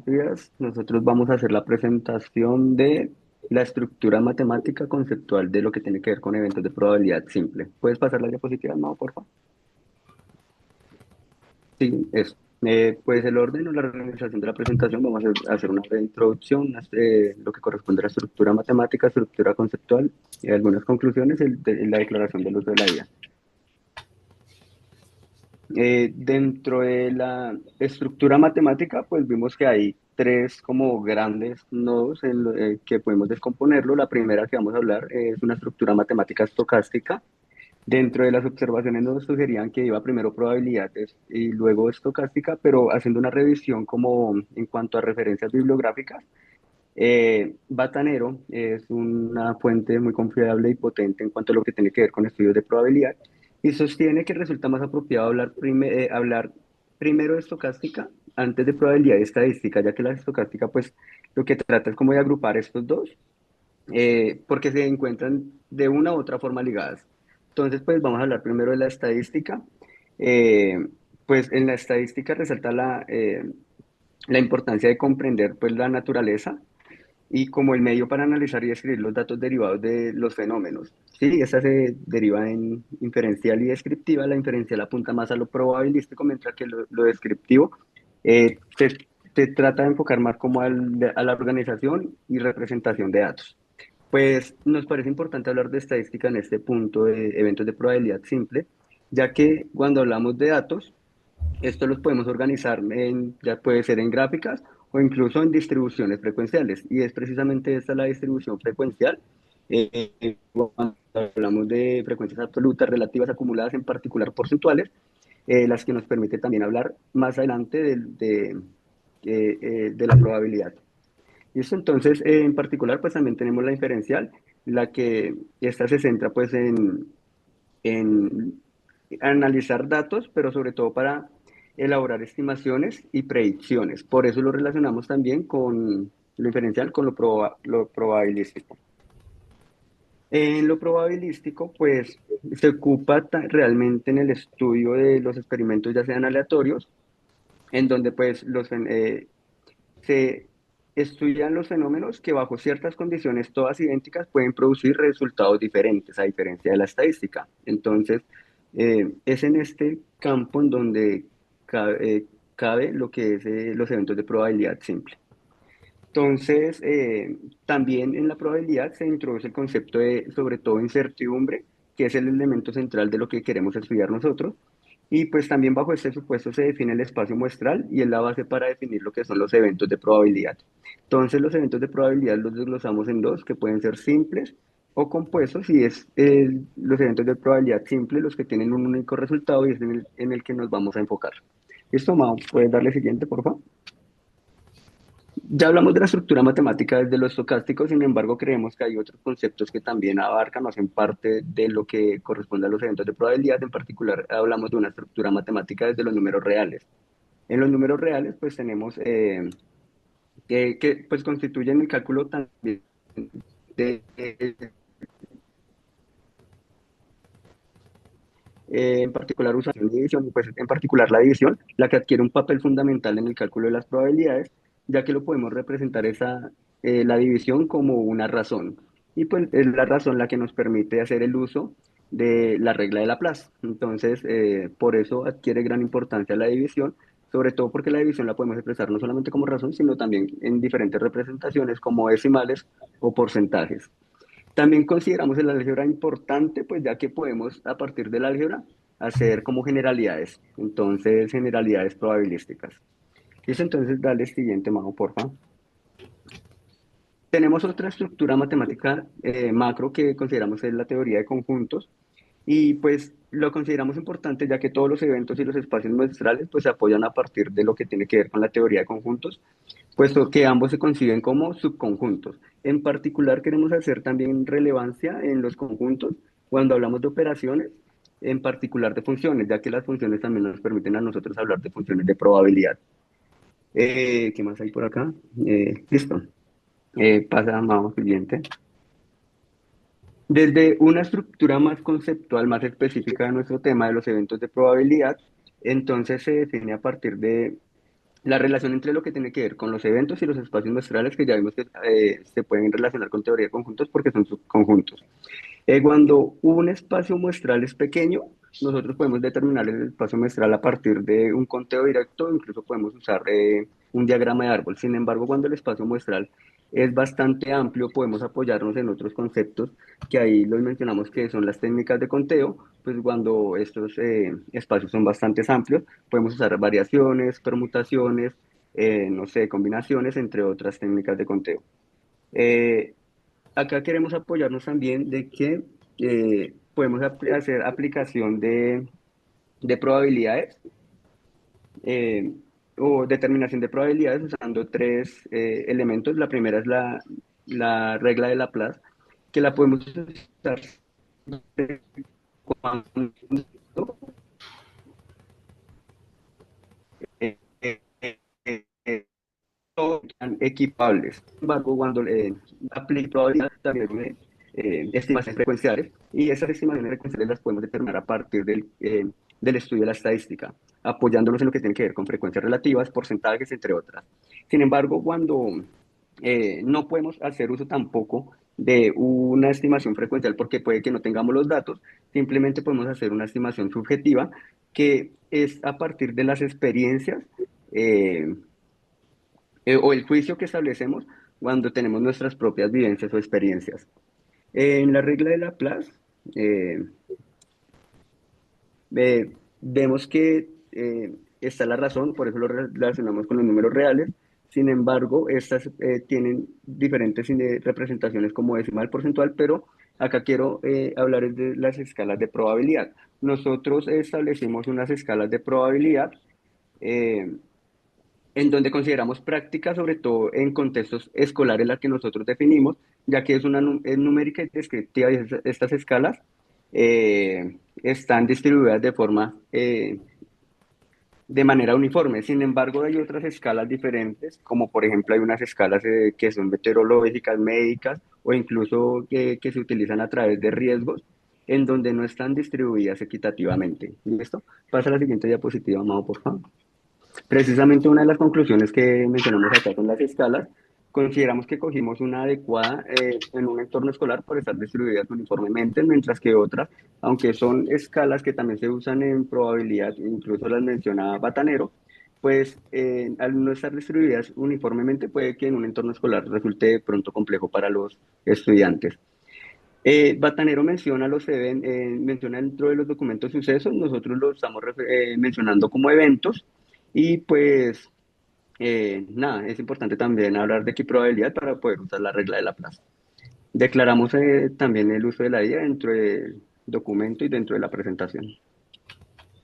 días. Nosotros vamos a hacer la presentación de la estructura matemática conceptual de lo que tiene que ver con eventos de probabilidad simple. ¿Puedes pasar la diapositiva, no, por favor? Sí, eso. Pues el orden o la organización de la presentación, vamos a hacer una breve introducción, lo que corresponde a la estructura matemática, estructura conceptual y algunas conclusiones, la declaración del uso de la IA. Dentro de la estructura matemática, pues vimos que hay tres como grandes nodos que podemos descomponerlo. La primera que vamos a hablar es una estructura matemática estocástica. Dentro de las observaciones nos sugerían que iba primero probabilidades y luego estocástica, pero haciendo una revisión como en cuanto a referencias bibliográficas, Batanero es una fuente muy confiable y potente en cuanto a lo que tiene que ver con estudios de probabilidad y sostiene que resulta más apropiado hablar primero de estocástica antes de probabilidad y estadística, ya que la estocástica pues lo que trata es como de agrupar estos dos porque se encuentran de una u otra forma ligadas. Entonces pues vamos a hablar primero de la estadística. Eh, pues en la estadística resalta la importancia de comprender pues la naturaleza y como el medio para analizar y describir los datos derivados de los fenómenos. Sí, esa se deriva en inferencial y descriptiva. La inferencial apunta más a lo probabilístico, mientras que lo descriptivo se trata de enfocar más como a la organización y representación de datos. Pues nos parece importante hablar de estadística en este punto de eventos de probabilidad simple, ya que cuando hablamos de datos, esto los podemos organizar ya puede ser en gráficas o incluso en distribuciones frecuenciales. Y es precisamente esta la distribución frecuencial. Cuando hablamos de frecuencias absolutas, relativas, acumuladas, en particular porcentuales, las que nos permite también hablar más adelante de la probabilidad. Y eso entonces, en particular, pues también tenemos la inferencial, la que esta se centra pues en analizar datos, pero sobre todo para elaborar estimaciones y predicciones. Por eso lo relacionamos también con lo inferencial, con lo probabilístico. En lo probabilístico, pues se ocupa realmente en el estudio de los experimentos, ya sean aleatorios, en donde pues se estudian los fenómenos que bajo ciertas condiciones todas idénticas pueden producir resultados diferentes, a diferencia de la estadística. Entonces, es en este campo en donde cabe lo que es los eventos de probabilidad simple. Entonces, también en la probabilidad se introduce el concepto de, sobre todo, incertidumbre, que es el elemento central de lo que queremos estudiar nosotros. Y pues también bajo este supuesto se define el espacio muestral y es la base para definir lo que son los eventos de probabilidad. Entonces, los eventos de probabilidad los desglosamos en dos, que pueden ser simples o compuestos, y es los eventos de probabilidad simple los que tienen un único resultado y es en el que nos vamos a enfocar. ¿Listo, Mao? ¿Puedes darle siguiente, por favor? Ya hablamos de la estructura matemática desde lo estocástico, sin embargo, creemos que hay otros conceptos que también abarcan o hacen parte de lo que corresponde a los eventos de probabilidad. En particular, hablamos de una estructura matemática desde los números reales. En los números reales, pues tenemos que pues, constituyen el cálculo también en particular usación y división, y pues en particular la división, la que adquiere un papel fundamental en el cálculo de las probabilidades, ya que lo podemos representar la división como una razón. Y pues es la razón la que nos permite hacer el uso de la regla de Laplace. Entonces, por eso adquiere gran importancia la división, sobre todo porque la división la podemos expresar no solamente como razón, sino también en diferentes representaciones como decimales o porcentajes. También consideramos el álgebra importante, pues ya que podemos a partir del álgebra hacer como generalidades, entonces generalidades probabilísticas. Listo, entonces dale siguiente, Mago, porfa. Tenemos otra estructura matemática macro que consideramos es la teoría de conjuntos y pues lo consideramos importante ya que todos los eventos y los espacios muestrales pues se apoyan a partir de lo que tiene que ver con la teoría de conjuntos, puesto que ambos se conciben como subconjuntos. En particular, queremos hacer también relevancia en los conjuntos cuando hablamos de operaciones, en particular de funciones, ya que las funciones también nos permiten a nosotros hablar de funciones de probabilidad. ¿Qué más hay por acá? Listo. Vamos al siguiente. Desde una estructura más conceptual, más específica de nuestro tema de los eventos de probabilidad, entonces se define a partir la relación entre lo que tiene que ver con los eventos y los espacios muestrales, que ya vimos que se pueden relacionar con teoría de conjuntos porque son subconjuntos. Cuando un espacio muestral es pequeño, nosotros podemos determinar el espacio muestral a partir de un conteo directo, incluso podemos usar un diagrama de árbol. Sin embargo, cuando el espacio muestral es bastante amplio, podemos apoyarnos en otros conceptos que ahí los mencionamos, que son las técnicas de conteo. Pues cuando estos espacios son bastante amplios, podemos usar variaciones, permutaciones, no sé, combinaciones, entre otras técnicas de conteo. Eh, Acá queremos apoyarnos también de que podemos hacer aplicación de probabilidades, eh, o determinación de probabilidades usando tres elementos. La primera es la regla de Laplace, que la podemos usar cuando eh, eh, eh, son equipables. Sin embargo, cuando aplica probabilidad también estimaciones frecuenciales, y esas estimaciones frecuenciales las podemos determinar a partir del estudio de la estadística, apoyándonos en lo que tiene que ver con frecuencias relativas, porcentajes, entre otras. Sin embargo, cuando no podemos hacer uso tampoco de una estimación frecuencial porque puede que no tengamos los datos, simplemente podemos hacer una estimación subjetiva que es a partir de las experiencias eh, o el juicio que establecemos cuando tenemos nuestras propias vivencias o experiencias. En la regla de Laplace, eh, vemos que está la razón, por eso lo relacionamos con los números reales. Sin embargo, estas tienen diferentes representaciones como decimal porcentual, pero acá quiero hablar es de las escalas de probabilidad. Nosotros establecimos unas escalas de probabilidad eh, en donde consideramos práctica, sobre todo en contextos escolares, las que nosotros definimos, ya que es numérica y descriptiva, y estas escalas están distribuidas de manera uniforme. Sin embargo, hay otras escalas diferentes, como por ejemplo hay unas escalas que son meteorológicas, médicas, o incluso que se utilizan a través de riesgos, en donde no están distribuidas equitativamente. ¿Listo? Pasa a la siguiente diapositiva, Amado, por favor. Precisamente una de las conclusiones que mencionamos acá con las escalas, consideramos que cogimos una adecuada en un entorno escolar por estar distribuidas uniformemente, mientras que otras, aunque son escalas que también se usan en probabilidad, incluso las menciona Batanero, pues al no estar distribuidas uniformemente puede que en un entorno escolar resulte de pronto complejo para los estudiantes. Batanero menciona menciona dentro de los documentos sucesos, nosotros lo estamos mencionando como eventos, y pues nada, es importante también hablar de equiprobabilidad para poder usar la regla de Laplace. Declaramos también el uso de la IA dentro del documento y dentro de la presentación.